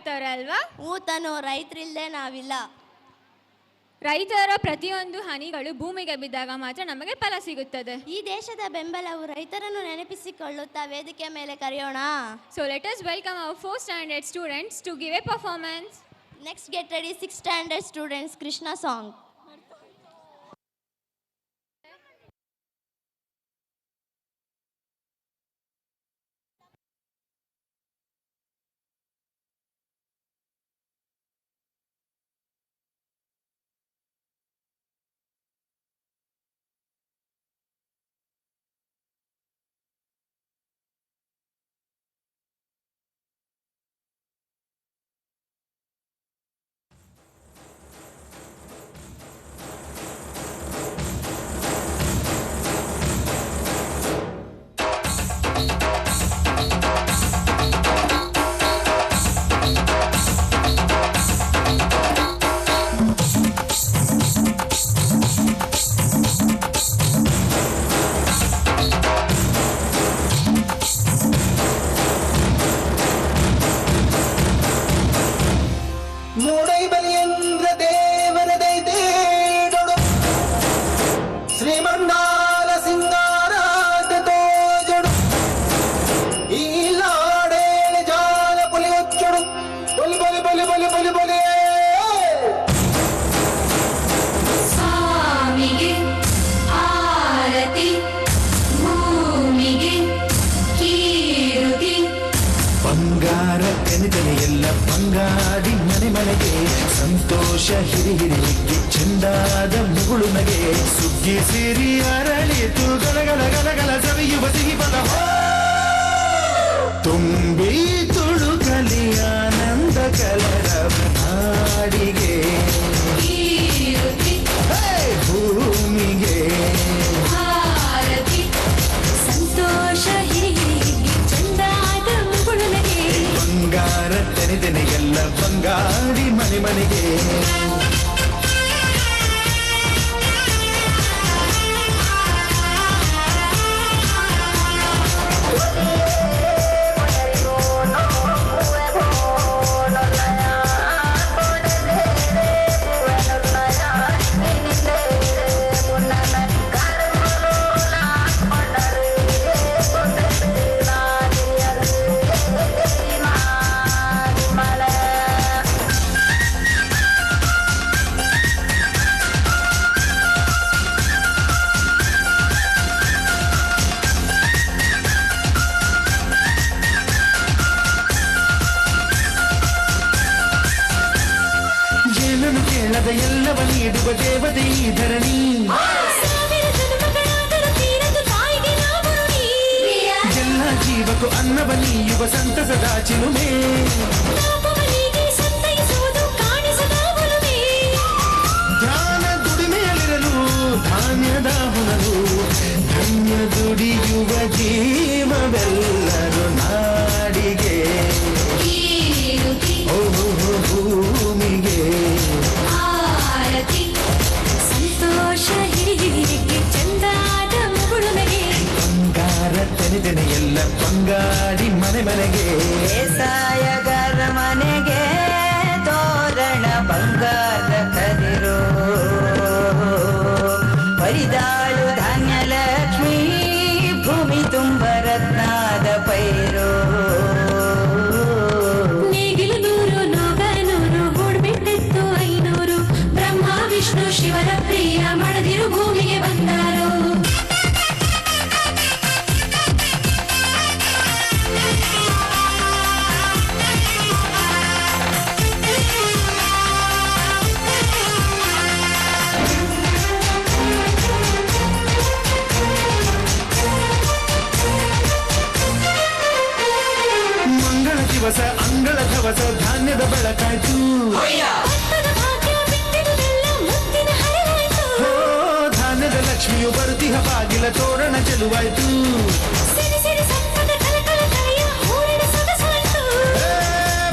ಆಗ್ತವ್ರೆ ಅಲ್ವಾ? ಊತನು ರೈತರಿಲ್ಲದೆ ನಾವಿಲ್ಲ. ರೈತರ ಪ್ರತಿಯೊಂದು ಹನಿಗಳು ಭೂಮಿಗೆ ಬಿದ್ದಾಗ ಮಾತ್ರ ನಮಗೆ ಫಲ ಸಿಗುತ್ತದೆ. ಈ ದೇಶದ ಬೆಂಬಲವು ರೈತರನ್ನು ನೆನಪಿಸಿಕೊಳ್ಳುತ್ತಾ ವೇದಿಕೆ ಮೇಲೆ ಕರೆಯೋಣ. So let us welcome our 4th standard students to give a performance. Next, get ready 6th standard students Krishna song. Bangadi ಮನೆ ಮನೆಗೆ ಸಂತೋಷ ಹಿರಿ ಹಿರಿಗೆ ಚೆಂದಾದ ಮುಗುಳು ನಗೆ ಸುಗ್ಗಿ ಸಿರಿ ಅರಳಿತು ಗಲಗಲ ಗಲಗಲ ಸವಿಯುವ ಸಿಹಿ ಪದ ತುಂಬಿ ತುಳುಕಲಿ ಆನಂದ ಕಲರವ ನಾಡಿಗೆ ಭೂಮಿಗೆ ಸಂತೋಷ ಹಿರಿಹಿರಿಗೆ ಚೆಂದಾದ ಮುಗುಳು ನಗೆ ಬಂಗಾರ ತೆನೆದೆನೆ ಎಲ್ಲ ಬಂಗಾಡಿ ಮನೆ ಮನೆಗೆ ಎಲ್ಲವ ನೀಡುವ ದೇವತೆ ಈ ಧರಣಿ ಎಲ್ಲ ಜೀವಕ್ಕೂ ಅನ್ನವ ನೀಯುವ ಸಂತಸದ ಚಿಲುಮೆ ಧ್ಯಾನ ದುಡಿಮೆಯಲ್ಲಿರಲು ಧಾನ್ಯದ ಹೊನಲು ಧನ್ಯ ದುಡಿಯುವ ಜೀವವೆಲ್ಲರೂ ನಾಡಿಗೆ ಭೂಮಿಗೆ ಸಂತೋಷ ಹಿರಿಹಿರಿಗೆ ಚೆಂದಾದ ಮುಗುಳು ನಗೆ ಬಂಗಾರ ತೆನೆದೆನೆ ಎಲ್ಲ ಬಂಗಾಡಿ ಮನೆ ಮನೆಗೆ ಬೇಸಾಯಗಾರ ಮನೆಗೆ ತೋರಣ ಬಂಗಾರ ಕದಿರೋ ಪರಿದಾಳು ಧಾನ್ಯ ಲಕ್ಷ್ಮೀ ಭೂಮಿ ತುಂಬ ರತ್ನಾದ ಪೈರೋ ವಿಷ್ಣು ಶಿವರ ಪ್ರಿಯ ಮಡದಿರು ಭೂಮಿಗೆ ಬಂದಾರು ಮಂಗಳ ದಿವಸ ಅಂಗಳ ಧವಸ ಧಾನ್ಯದ ಬೆಳಕಾಯ್ತು ಧಾನ್ಯದ ಲಕ್ಷ್ಮಿಯು ಬರುತ್ತಿಹ ಬಾಗಿಲ ತೋರಣ ಚೆಲುವಾಯ್ತು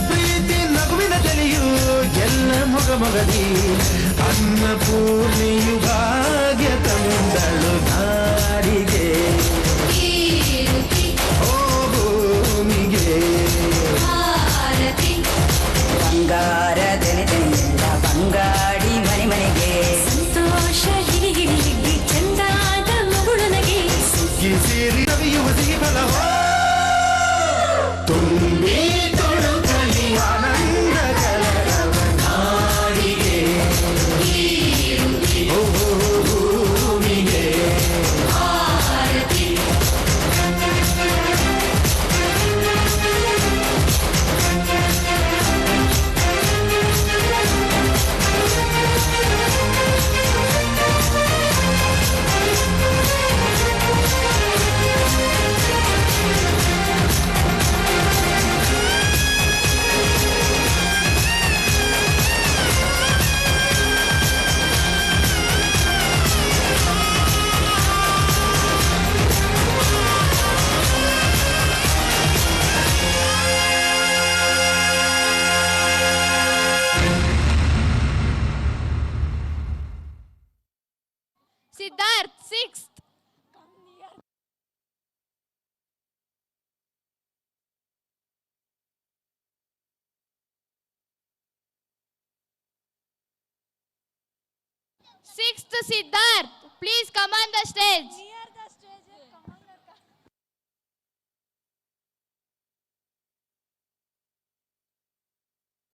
ಪ್ರೀತಿ ನಗುವಿನ ತಲೆಯು ಎಲ್ಲ ಮೊಗಮೊಗದಿ ಅನ್ನಪೂರ್ಣಿಯು ಭಾಗ್ಯ ತಂದಳು ನಾಡಿಗೆ ಭೂಮಿಗೆ Sixth. Sixth Siddharth, please come on the stage.